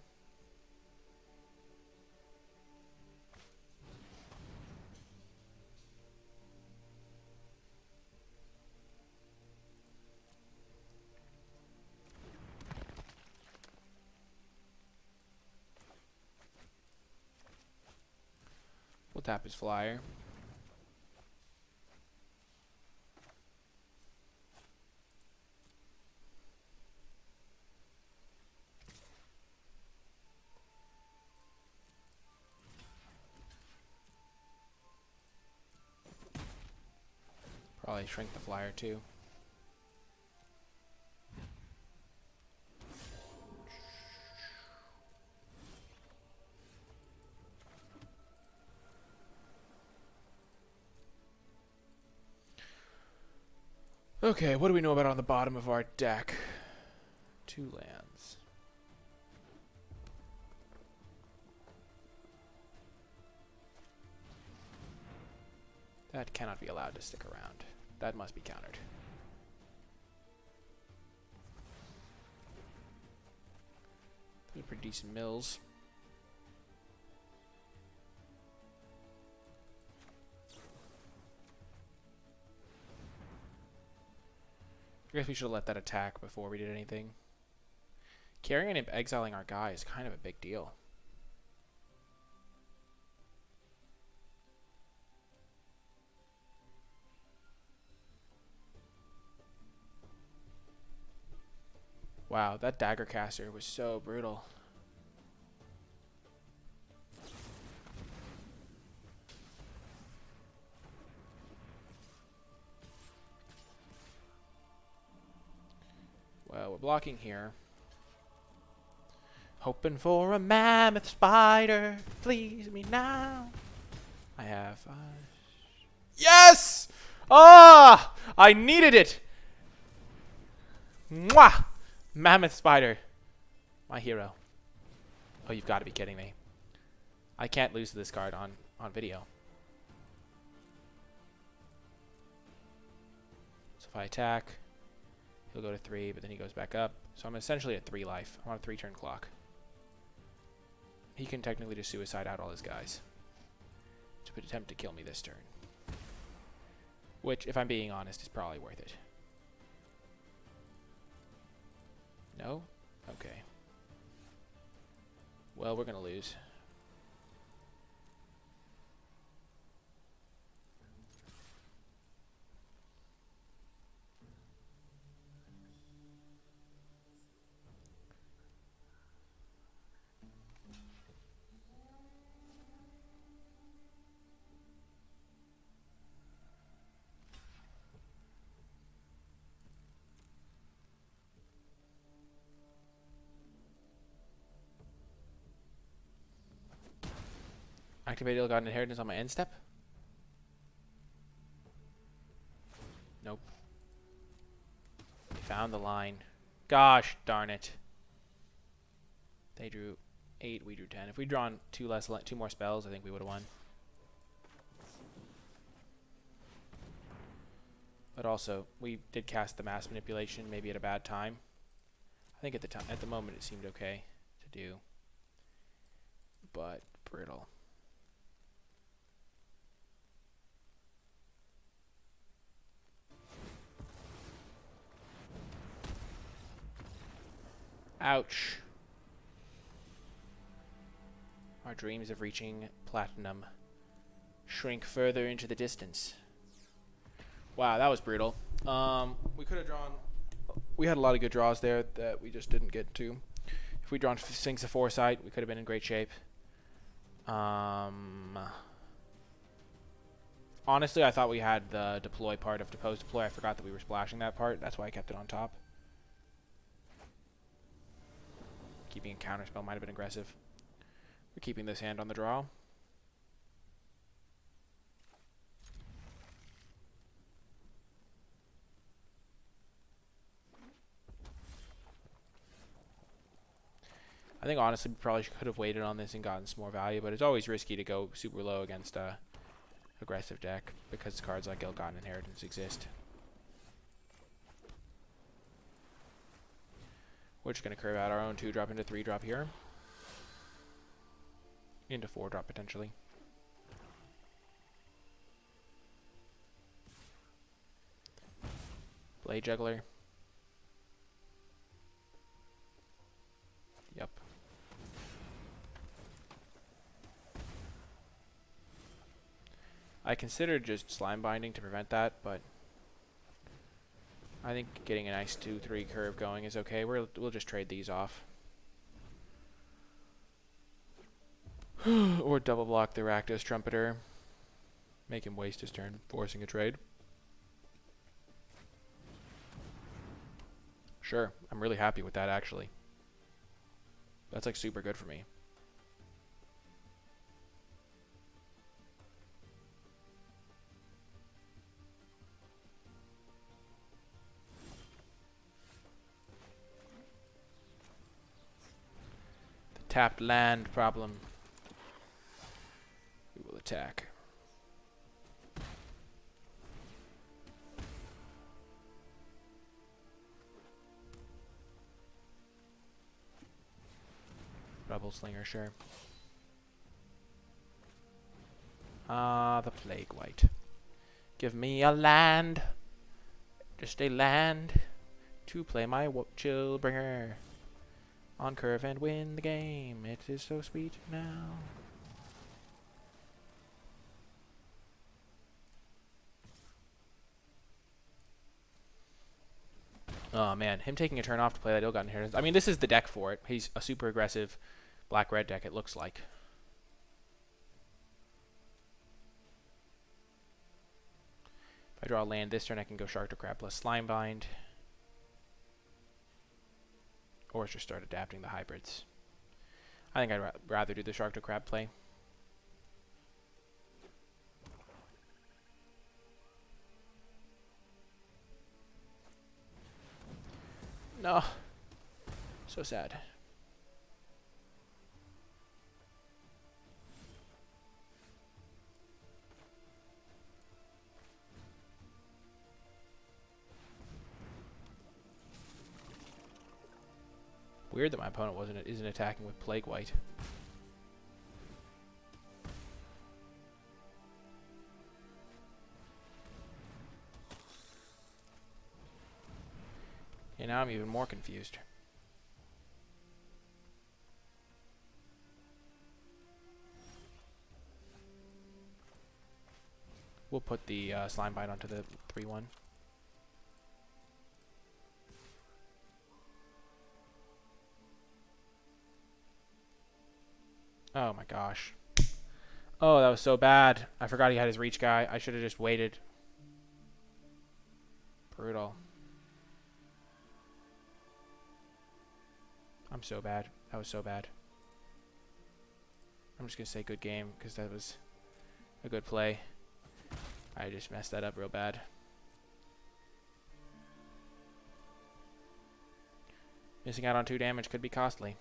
We'll tap his flyer. Probably shrink the flyer too. Okay, what do we know about on the bottom of our deck? 2 lands. That cannot be allowed to stick around. That must be countered. Those are pretty decent mills. I guess we should have let that attack before we did anything. Carrying and exiling our guy is kind of a big deal. Wow, that Dagger Caster was so brutal. Well, we're blocking here. Hoping for a mammoth spider. Please me now. I have... yes! Ah! I needed it! Mwah! Mammoth spider. My hero. Oh, you've got to be kidding me. I can't lose to this card on video. So if I attack, he'll go to 3, but then he goes back up. So I'm essentially at 3 life. I'm on a 3-turn clock. He can technically just suicide out all his guys to attempt to kill me this turn. Which, if I'm being honest, is probably worth it. No? Okay. Well, we're going to lose. Activate Ill-Gotten Inheritance on my end step? Nope. Found the line. Gosh darn it. They drew 8, we drew 10. If we'd drawn 2 more spells, I think we would have won. But also, we did cast the Mass Manipulation, maybe at a bad time. I think at the moment it seemed okay to do. But brittle. Ouch. Our dreams of reaching platinum shrink further into the distance. Wow, that was brutal. We could have drawn... We had a lot of good draws there that we just didn't get to. If we'd drawn Sphinx of Foresight, we could have been in great shape. Honestly, I thought we had the deploy part of Depose Deploy. I forgot that we were splashing that part. That's why I kept it on top. Keeping a counterspell might have been aggressive. We're keeping this hand on the draw. I think honestly we probably could have waited on this and gotten some more value, but it's always risky to go super low against a aggressive deck because cards like Ill-Gotten Inheritance exist. We're just going to curve out our own 2-drop into 3-drop here. Into 4-drop potentially. Blade Juggler. Yep. I considered just Slime Binding to prevent that, but I think getting a nice 2-3 curve going is okay. We'll just trade these off. Or double block the Rakdos Trumpeter. Make him waste his turn, forcing a trade. Sure, I'm really happy with that actually. That's like super good for me. The tapped land problem. We will attack. Rebel Slinger, sure. The Plague White. Give me a land. Just a land to play my Chillbringer. On curve and win the game. It is so sweet now. Oh man, him taking a turn off to play that Ill-Gotten Inheritance. I mean, this is the deck for it. He's a super aggressive black-red deck, it looks like. If I draw a land this turn, I can go Shark to Crab plus Slime Bind. Or just start adapting the hybrids. I think I'd rather do the Shark to Crab play. No. So sad. Weird that my opponent isn't attacking with Plague White. And now I'm even more confused. We'll put the Slime Bite onto the 3-1. Oh my gosh. Oh, that was so bad. I forgot he had his reach guy. I should have just waited. Brutal. I'm so bad. That was so bad. I'm just going to say good game because that was a good play. I just messed that up real bad. Missing out on 2 damage could be costly.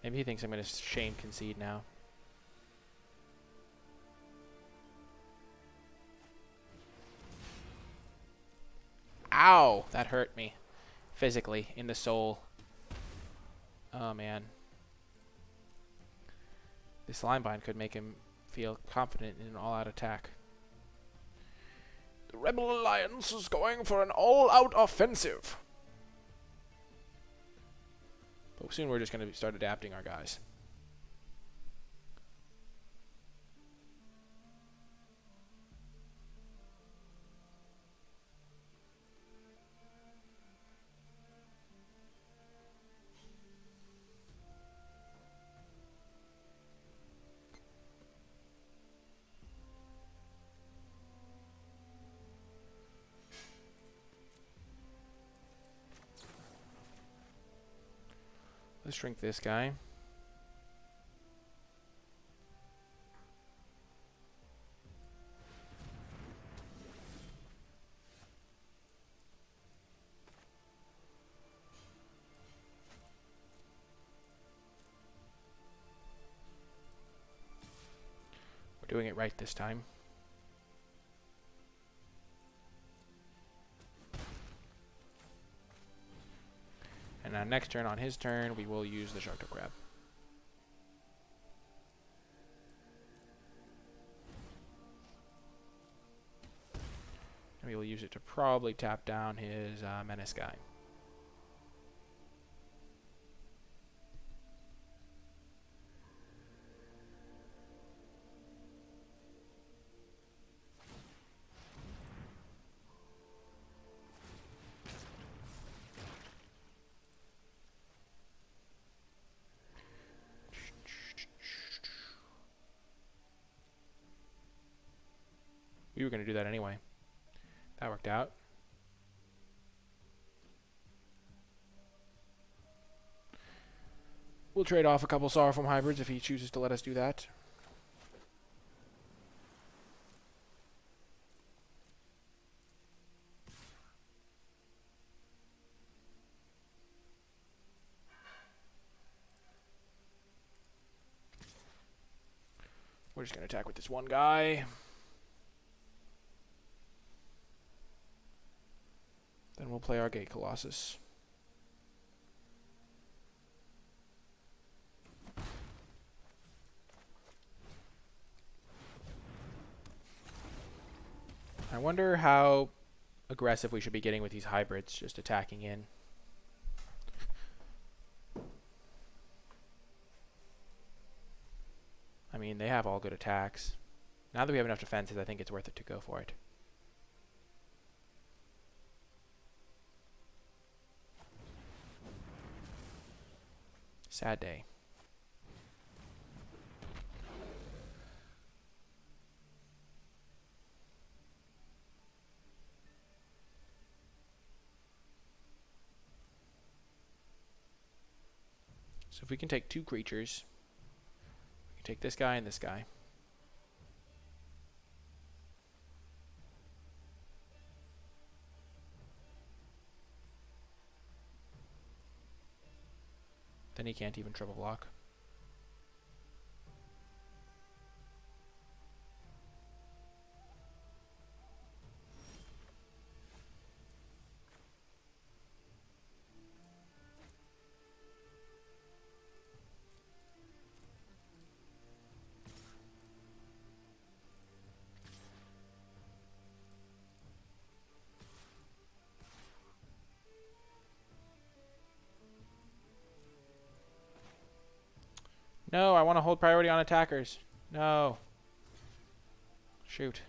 Maybe he thinks I'm going to shame concede now. Ow! That hurt me. Physically, in the soul. Oh, man. This Slime Bind could make him feel confident in an all-out attack. The Rebel Alliance is going for an all-out offensive. But soon we're just going to start adapting our guys. Let's shrink this guy. We're doing it right this time. And now next turn, on his turn, we will use the Shark to Crab. And we will use it to probably tap down his Menace guy. We were going to do that anyway. That worked out. We'll trade off a couple Sorrowful hybrids if he chooses to let us do that. We're just going to attack with this one guy. Then we'll play our Gate Colossus. I wonder how aggressive we should be getting with these hybrids, just attacking in. I mean, they have all good attacks. Now that we have enough defenses, I think it's worth it to go for it. Sad day. So if we can take 2 creatures, we can take this guy and this guy. Then he can't even triple block. No, I want to hold priority on attackers. No. Shoot.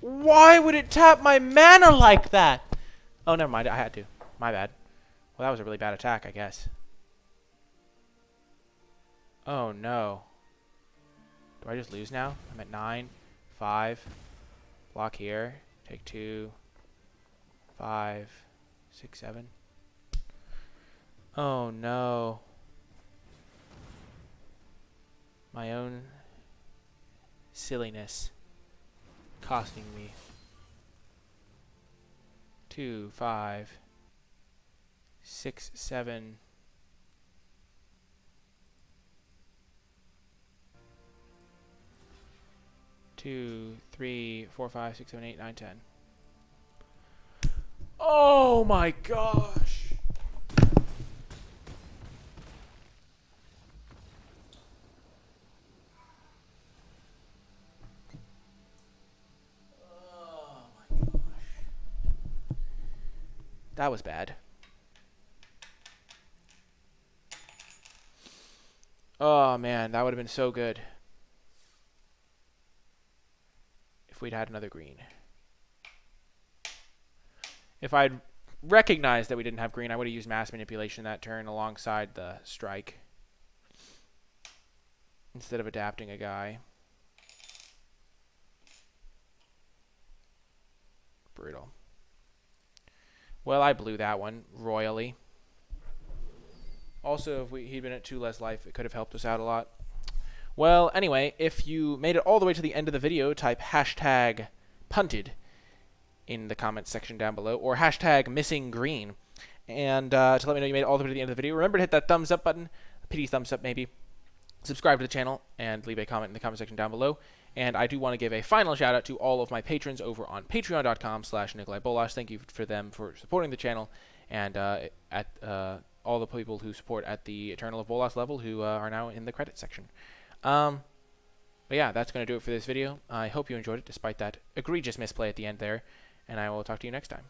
Why would it tap my mana like that? Oh, never mind. I had to. My bad. Well, that was a really bad attack, I guess. Oh, no. Do I just lose now? I'm at 9, 5. Block here. Take 2, 5, 6, 7. Oh, no. My own silliness costing me 2, 5, 6, 7. Two, 3, 4, 5, 6, 7, 8, 9, 10. Oh my gosh! Oh my gosh. That was bad. Oh man, that would have been so good if we'd had another green. If I'd recognized that we didn't have green, I would have used mass manipulation that turn alongside the strike instead of adapting a guy. Brutal. Well, I blew that one royally. Also, if he'd been at 2 less life, it could have helped us out a lot. Well, anyway, if you made it all the way to the end of the video, type hashtag punted in the comments section down below, or hashtag missing green. And to let me know you made it all the way to the end of the video, remember to hit that thumbs up button, a pity thumbs up maybe. Subscribe to the channel, and leave a comment in the comment section down below. And I do want to give a final shout out to all of my patrons over on patreon.com/NicolaiBolas. Thank you for them for supporting the channel, and all the people who support at the Eternal of Bolas level who are now in the credits section. But yeah, that's going to do it for this video. I hope you enjoyed it despite that egregious misplay at the end there, and I will talk to you next time.